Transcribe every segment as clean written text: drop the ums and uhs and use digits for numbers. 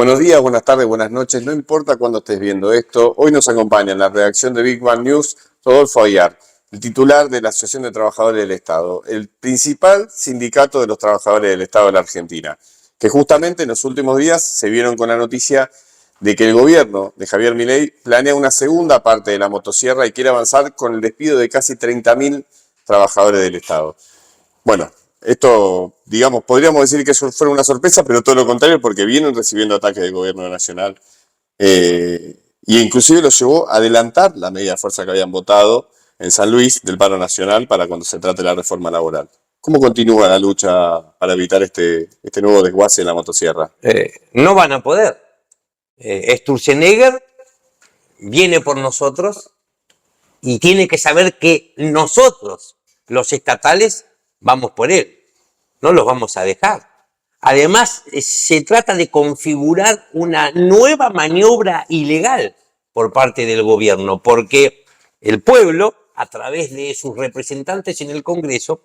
Buenos días, buenas tardes, buenas noches, no importa cuándo estés viendo esto. Hoy nos acompaña en la redacción de Big Bang News Rodolfo Aguiar, el titular de la Asociación de Trabajadores del Estado, el principal sindicato de los trabajadores del Estado de la Argentina, que justamente en los últimos días se vieron con la noticia de que el gobierno de Javier Milei planea una segunda parte de la motosierra y quiere avanzar con el despido de casi 30.000 trabajadores del Estado. Bueno, esto, digamos, podríamos decir que eso fue una sorpresa, pero todo lo contrario, porque vienen recibiendo ataques del gobierno nacional y inclusive los llevó a adelantar la medida de fuerza que habían votado en San Luis del paro nacional para cuando se trate la reforma laboral. ¿Cómo continúa la lucha para evitar este nuevo desguace en la motosierra? No van a poder. Sturzenegger viene por nosotros y tiene que saber que nosotros, los estatales, vamos por él. No los vamos a dejar. Además, se trata de configurar una nueva maniobra ilegal por parte del gobierno, porque el pueblo, a través de sus representantes en el Congreso,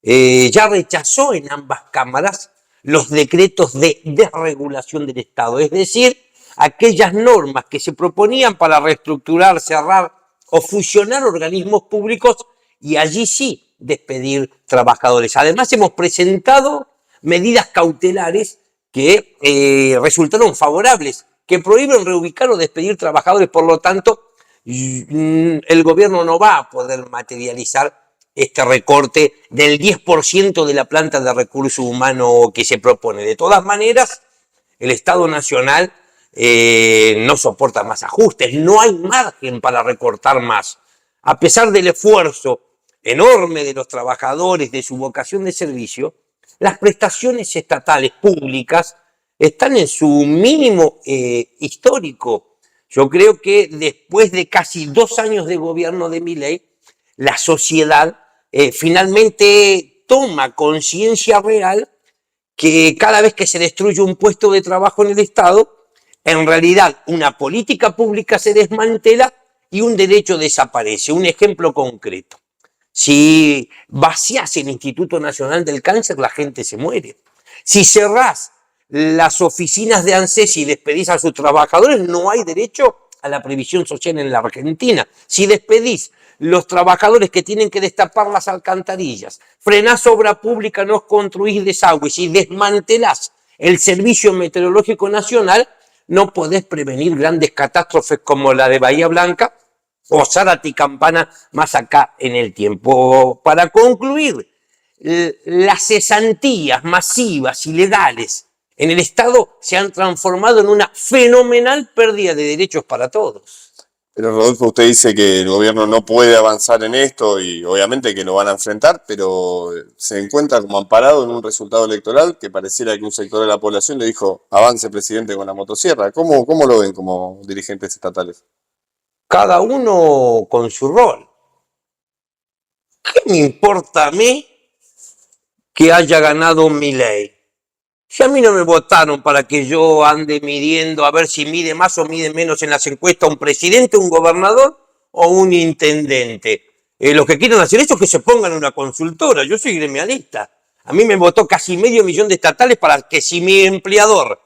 ya rechazó en ambas cámaras los decretos de desregulación del Estado, es decir, aquellas normas que se proponían para reestructurar, cerrar o fusionar organismos públicos y allí sí despedir trabajadores. Además, hemos presentado medidas cautelares que resultaron favorables, que prohíben reubicar o despedir trabajadores. Por lo tanto, el gobierno no va a poder materializar este recorte del 10% de la planta de recursos humanos que se propone. De todas maneras, el Estado Nacional no soporta más ajustes, no hay margen para recortar más. A pesar del esfuerzo enorme de los trabajadores, de su vocación de servicio, las prestaciones estatales públicas están en su mínimo histórico. Yo creo que después de casi 2 años de gobierno de Milei, la sociedad finalmente toma conciencia real que cada vez que se destruye un puesto de trabajo en el Estado, en realidad una política pública se desmantela y un derecho desaparece. Un ejemplo concreto. Si vaciás el Instituto Nacional del Cáncer, la gente se muere. Si cerrás las oficinas de ANSES y despedís a sus trabajadores, no hay derecho a la previsión social en la Argentina. Si despedís los trabajadores que tienen que destapar las alcantarillas, frenás obra pública, no construís desagües y desmantelás el Servicio Meteorológico Nacional, no podés prevenir grandes catástrofes como la de Bahía Blanca o Zárate y Campana más acá en el tiempo. Para concluir, las cesantías masivas, ilegales, en el Estado se han transformado en una fenomenal pérdida de derechos para todos. Pero Rodolfo, usted dice que el gobierno no puede avanzar en esto y obviamente que lo van a enfrentar, pero se encuentra como amparado en un resultado electoral que pareciera que un sector de la población le dijo avance presidente con la motosierra. ¿Cómo lo ven como dirigentes estatales? Cada uno con su rol. ¿Qué me importa a mí que haya ganado Milei? Si a mí no me votaron para que yo ande midiendo a ver si mide más o mide menos en las encuestas un presidente, un gobernador o un intendente. Los que quieran hacer eso, que se pongan en una consultora. Yo soy gremialista. A mí me votó casi 500.000 de estatales para que si mi empleador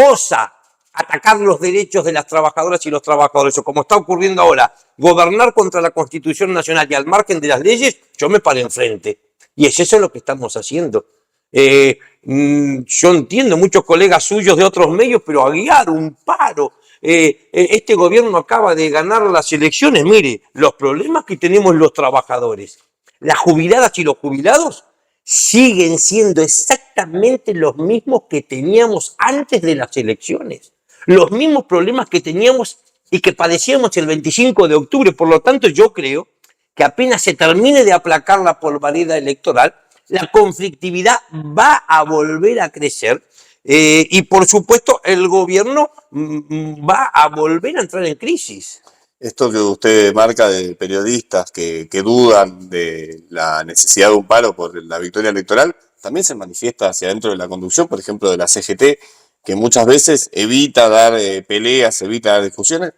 osa atacar los derechos de las trabajadoras y los trabajadores, o como está ocurriendo ahora, gobernar contra la Constitución Nacional y al margen de las leyes, yo me paro enfrente. Y es eso lo que estamos haciendo. Yo entiendo muchos colegas suyos de otros medios, pero Aguiar, un paro. Este gobierno acaba de ganar las elecciones. Mire, los problemas que tenemos los trabajadores, las jubiladas y los jubilados, siguen siendo exactamente los mismos que teníamos antes de las elecciones. Los mismos problemas que teníamos y que padecíamos el 25 de octubre. Por lo tanto, yo creo que apenas se termine de aplacar la polvareda electoral, la conflictividad va a volver a crecer y, por supuesto, el gobierno va a volver a entrar en crisis. Esto que usted marca de periodistas que dudan de la necesidad de un paro por la victoria electoral, también se manifiesta hacia dentro de la conducción, por ejemplo, de la CGT, que muchas veces evita dar peleas, evita dar discusiones,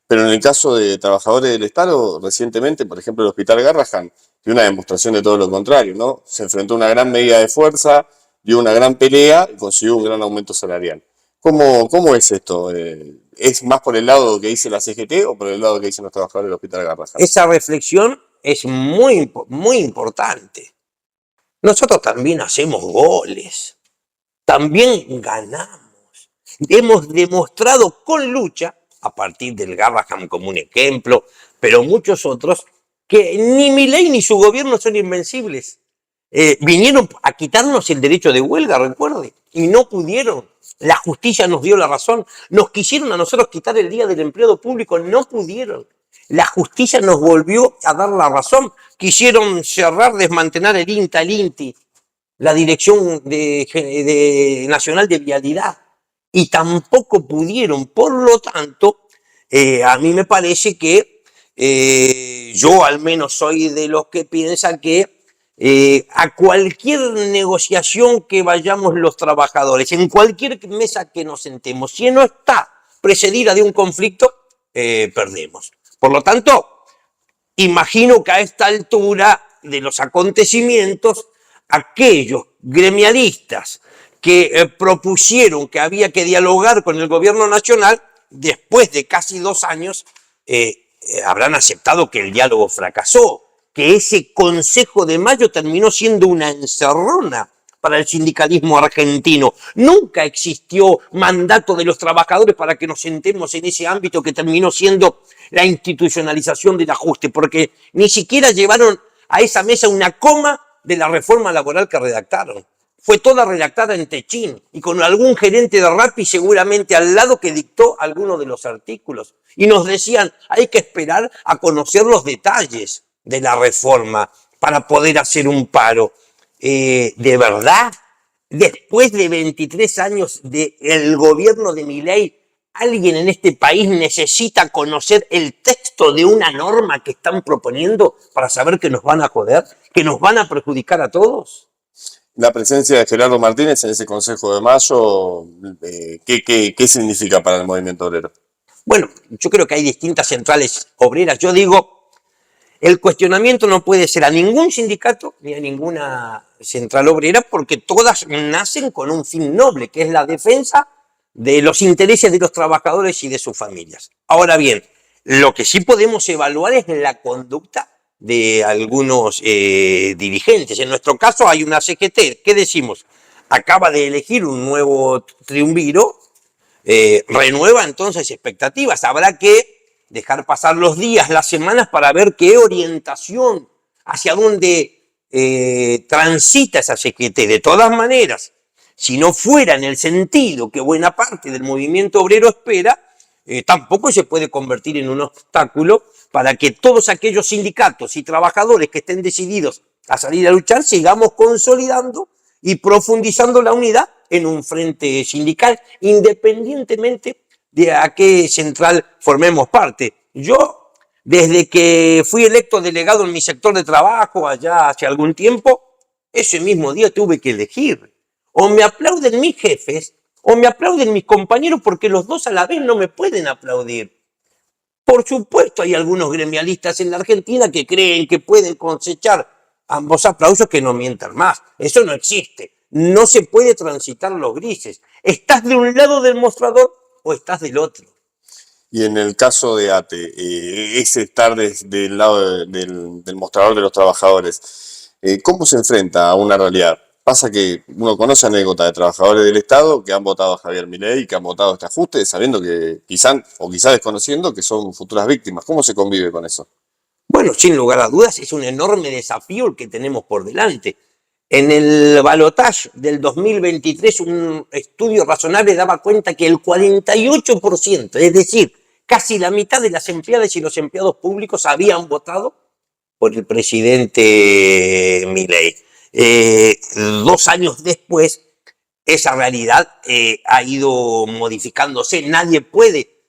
pero en el caso de trabajadores del Estado, recientemente, por ejemplo, el Hospital Garrahan, dio una demostración de todo lo contrario, ¿no? Se enfrentó a una gran medida de fuerza, dio una gran pelea y consiguió un gran aumento salarial. ¿Cómo es esto? ¿Es más por el lado que dice la CGT o por el lado que dicen los trabajadores del Hospital Garrahan? Esa reflexión es muy importante. Nosotros también hacemos goles, también ganamos. Hemos demostrado con lucha, a partir del Garrahan como un ejemplo, pero muchos otros, que ni Milei ni su gobierno son invencibles. Vinieron a quitarnos el derecho de huelga, recuerde, y no pudieron. La justicia nos dio la razón. Nos quisieron a nosotros quitar el día del empleado público, no pudieron. La justicia nos volvió a dar la razón. Quisieron cerrar, desmantelar el INTA, el INTI, la Dirección Nacional de Vialidad, y tampoco pudieron. Por lo tanto, a mí me parece que yo al menos soy de los que piensan que a cualquier negociación que vayamos los trabajadores, en cualquier mesa que nos sentemos, si no está precedida de un conflicto, perdemos. Por lo tanto, imagino que a esta altura de los acontecimientos, aquellos gremialistas que propusieron que había que dialogar con el gobierno nacional, después de casi 2 años, habrán aceptado que el diálogo fracasó, que ese Consejo de Mayo terminó siendo una encerrona para el sindicalismo argentino. Nunca existió mandato de los trabajadores para que nos sentemos en ese ámbito que terminó siendo la institucionalización del ajuste, porque ni siquiera llevaron a esa mesa una coma de la reforma laboral que redactaron. Fue toda redactada en techín y con algún gerente de Rappi seguramente al lado que dictó algunos de los artículos. Y nos decían, hay que esperar a conocer los detalles de la reforma para poder hacer un paro. ¿De verdad? Después de 23 años del gobierno de Milei, ¿alguien en este país necesita conocer el texto de una norma que están proponiendo para saber que nos van a joder, que nos van a perjudicar a todos? La presencia de Gerardo Martínez en ese Consejo de Mayo, ¿qué significa para el movimiento obrero? Bueno, yo creo que hay distintas centrales obreras. Yo digo, el cuestionamiento no puede ser a ningún sindicato ni a ninguna central obrera porque todas nacen con un fin noble, que es la defensa de los intereses de los trabajadores y de sus familias. Ahora bien, lo que sí podemos evaluar es la conducta de algunos dirigentes. En nuestro caso hay una CGT. ¿Qué decimos? Acaba de elegir un nuevo triunviro, renueva entonces expectativas. Habrá que dejar pasar los días, las semanas para ver qué orientación, hacia dónde transita esa CGT. De todas maneras, si no fuera en el sentido que buena parte del movimiento obrero espera, tampoco se puede convertir en un obstáculo para que todos aquellos sindicatos y trabajadores que estén decididos a salir a luchar sigamos consolidando y profundizando la unidad en un frente sindical, independientemente de a qué central formemos parte. Yo, desde que fui electo delegado en mi sector de trabajo allá hace algún tiempo, ese mismo día tuve que elegir. O me aplauden mis jefes o me aplauden mis compañeros, porque los dos a la vez no me pueden aplaudir. Por supuesto, hay algunos gremialistas en la Argentina que creen que pueden cosechar ambos aplausos, que no mientan más. Eso no existe. No se puede transitar los grises. ¿Estás de un lado del mostrador o estás del otro? Y en el caso de ATE, ese estar del lado del mostrador de los trabajadores, ¿cómo se enfrenta a una realidad? Pasa que uno conoce anécdotas de trabajadores del Estado que han votado a Javier Milei y que han votado este ajuste sabiendo que quizás desconociendo que son futuras víctimas. ¿Cómo se convive con eso? Bueno, sin lugar a dudas, es un enorme desafío el que tenemos por delante. En el balotaje del 2023, un estudio razonable daba cuenta que el 48%, es decir, casi la mitad de las empleadas y los empleados públicos habían votado por el presidente Milei. 2 años después, esa realidad ha ido modificándose. Nadie puede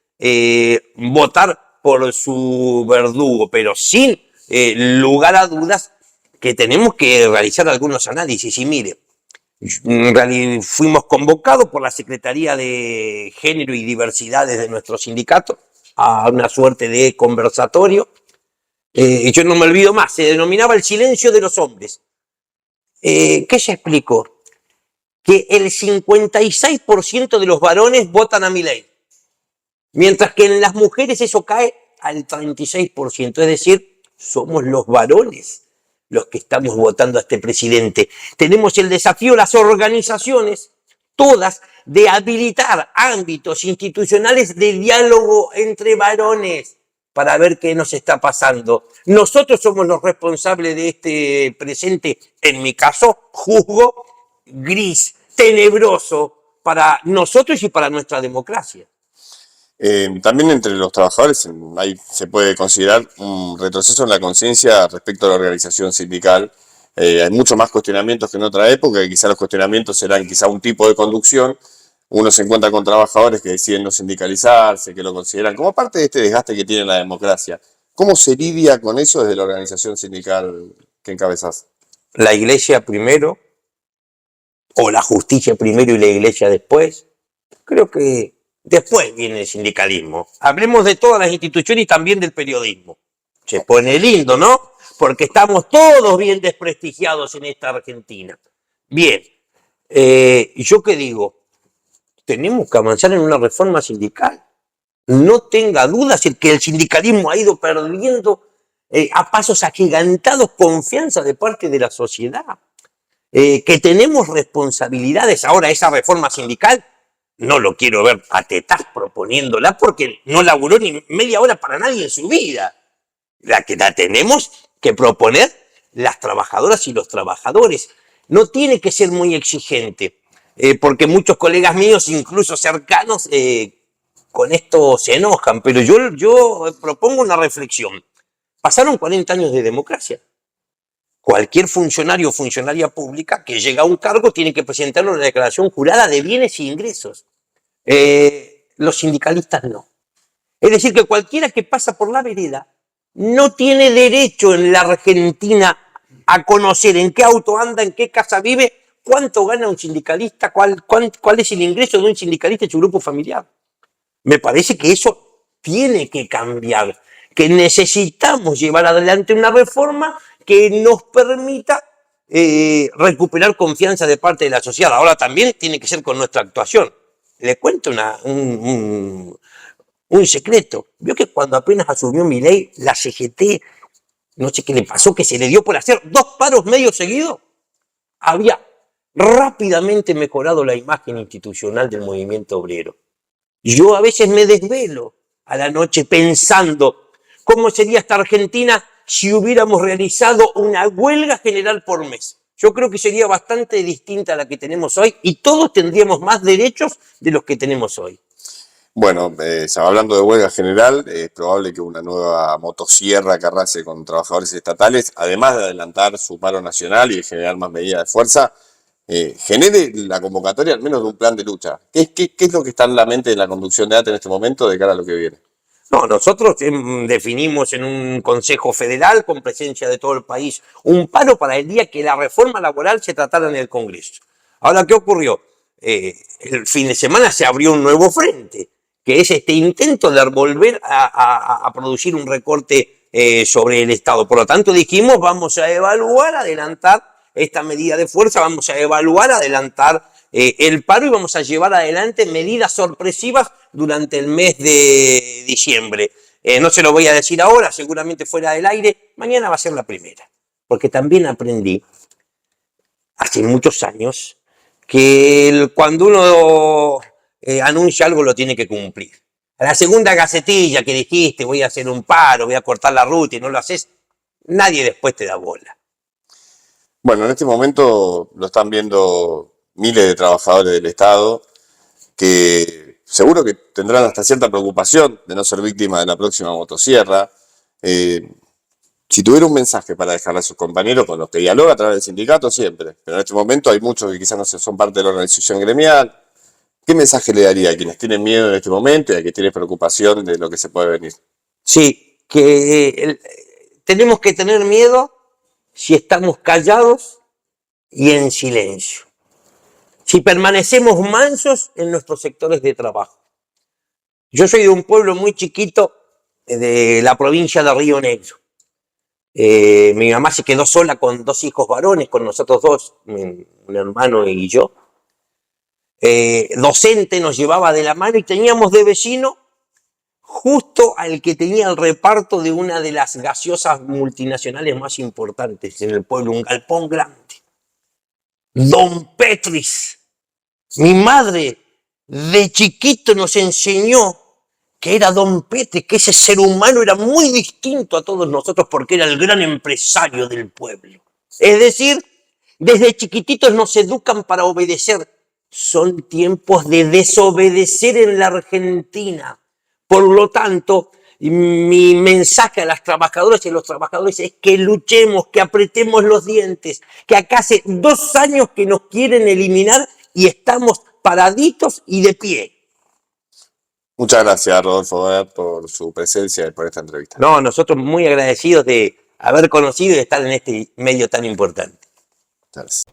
votar por su verdugo, pero sin lugar a dudas que tenemos que realizar algunos análisis. Y mire, fuimos convocados por la Secretaría de Género y Diversidades de nuestro sindicato a una suerte de conversatorio. Yo no me olvido más, se denominaba el silencio de los hombres. ¿Qué se explicó? que el 56% de los varones votan a Milei, mientras que en las mujeres eso cae al 36%, es decir, somos los varones los que estamos votando a este presidente. Tenemos el desafío, las organizaciones, todas, de habilitar ámbitos institucionales de diálogo entre varones para ver qué nos está pasando. Nosotros somos los responsables de este presente, en mi caso, juzgo, gris, tenebroso para nosotros y para nuestra democracia. También entre los trabajadores se puede considerar un retroceso en la conciencia respecto a la organización sindical. Hay muchos más cuestionamientos que en otra época, y quizá los cuestionamientos serán quizá un tipo de conducción. Uno se encuentra con trabajadores que deciden no sindicalizarse, que lo consideran como parte de este desgaste que tiene la democracia. ¿Cómo se lidia con eso desde la organización sindical que encabezás? La iglesia primero, o la justicia primero y la iglesia después. Creo que después viene el sindicalismo. Hablemos de todas las instituciones y también del periodismo. Se pone lindo, ¿no? Porque estamos todos bien desprestigiados en esta Argentina. Bien, ¿yo qué digo? Tenemos que avanzar en una reforma sindical. No tenga dudas el que el sindicalismo ha ido perdiendo a pasos agigantados confianza de parte de la sociedad. Que tenemos responsabilidades. Ahora, esa reforma sindical no lo quiero ver a Tetaz proponiéndola porque no laburó ni media hora para nadie en su vida. La que la tenemos que proponer las trabajadoras y los trabajadores. No tiene que ser muy exigente, porque muchos colegas míos, incluso cercanos, con esto se enojan, pero yo propongo una reflexión. Pasaron 40 años de democracia. Cualquier funcionario o funcionaria pública que llega a un cargo tiene que presentar una declaración jurada de bienes e ingresos. Los sindicalistas no. Es decir, que cualquiera que pasa por la vereda no tiene derecho en la Argentina a conocer en qué auto anda, en qué casa vive, cuánto gana un sindicalista, cuál es el ingreso de un sindicalista en su grupo familiar. Me parece que eso tiene que cambiar, que necesitamos llevar adelante una reforma que nos permita recuperar confianza de parte de la sociedad. Ahora también tiene que ser con nuestra actuación. Le cuento un secreto. Vio que cuando apenas asumió Milei, la CGT, no sé qué le pasó, que se le dio por hacer 2 paros medio seguidos. Había rápidamente mejorado la imagen institucional del movimiento obrero. Yo a veces me desvelo a la noche pensando cómo sería esta Argentina si hubiéramos realizado una huelga general por mes. Yo creo que sería bastante distinta a la que tenemos hoy y todos tendríamos más derechos de los que tenemos hoy. Bueno, hablando de huelga general, es probable que una nueva motosierra que arrase con trabajadores estatales, además de adelantar su paro nacional y de generar más medidas de fuerza, genere la convocatoria al menos de un plan de lucha. ¿Qué es lo que está en la mente de la conducción de ATE en este momento de cara a lo que viene? No, nosotros definimos en un Consejo Federal con presencia de todo el país un paro para el día que la reforma laboral se tratara en el Congreso. Ahora, ¿qué ocurrió? El fin de semana se abrió un nuevo frente, que es este intento de volver a producir un recorte sobre el Estado. Por lo tanto, dijimos, vamos a evaluar, adelantar esta medida de fuerza, vamos a evaluar, adelantar el paro y vamos a llevar adelante medidas sorpresivas durante el mes de diciembre. No se lo voy a decir ahora, seguramente fuera del aire, mañana va a ser la primera. Porque también aprendí, hace muchos años, que cuando uno anuncia algo lo tiene que cumplir. A la segunda gacetilla que dijiste, voy a hacer un paro, voy a cortar la ruta y no lo haces, nadie después te da bola. Bueno, en este momento lo están viendo miles de trabajadores del Estado que seguro que tendrán hasta cierta preocupación de no ser víctimas de la próxima motosierra. Si tuviera un mensaje para dejarle a sus compañeros con los que dialoga a través del sindicato siempre, pero en este momento hay muchos que quizás no son parte de la organización gremial, ¿qué mensaje le daría a quienes tienen miedo en este momento y a quienes tienen preocupación de lo que se puede venir? Sí, que tenemos que tener miedo si estamos callados y en silencio. Si permanecemos mansos en nuestros sectores de trabajo. Yo soy de un pueblo muy chiquito de la provincia de Río Negro. Mi mamá se quedó sola con 2 hijos varones, con nosotros 2, un hermano y yo. docente nos llevaba de la mano y teníamos de vecino justo al que tenía el reparto de una de las gaseosas multinacionales más importantes en el pueblo, un galpón grande. Don Petris. Mi madre de chiquito nos enseñó que era Don Petris, que ese ser humano era muy distinto a todos nosotros porque era el gran empresario del pueblo. Es decir, desde chiquititos nos educan para obedecer. Son tiempos de desobedecer en la Argentina. Por lo tanto, mi mensaje a las trabajadoras y a los trabajadores es que luchemos, que apretemos los dientes, que acá hace 2 años que nos quieren eliminar y estamos paraditos y de pie. Muchas gracias, Rodolfo Bodet, por su presencia y por esta entrevista. No, nosotros muy agradecidos de haber conocido y de estar en este medio tan importante. Gracias.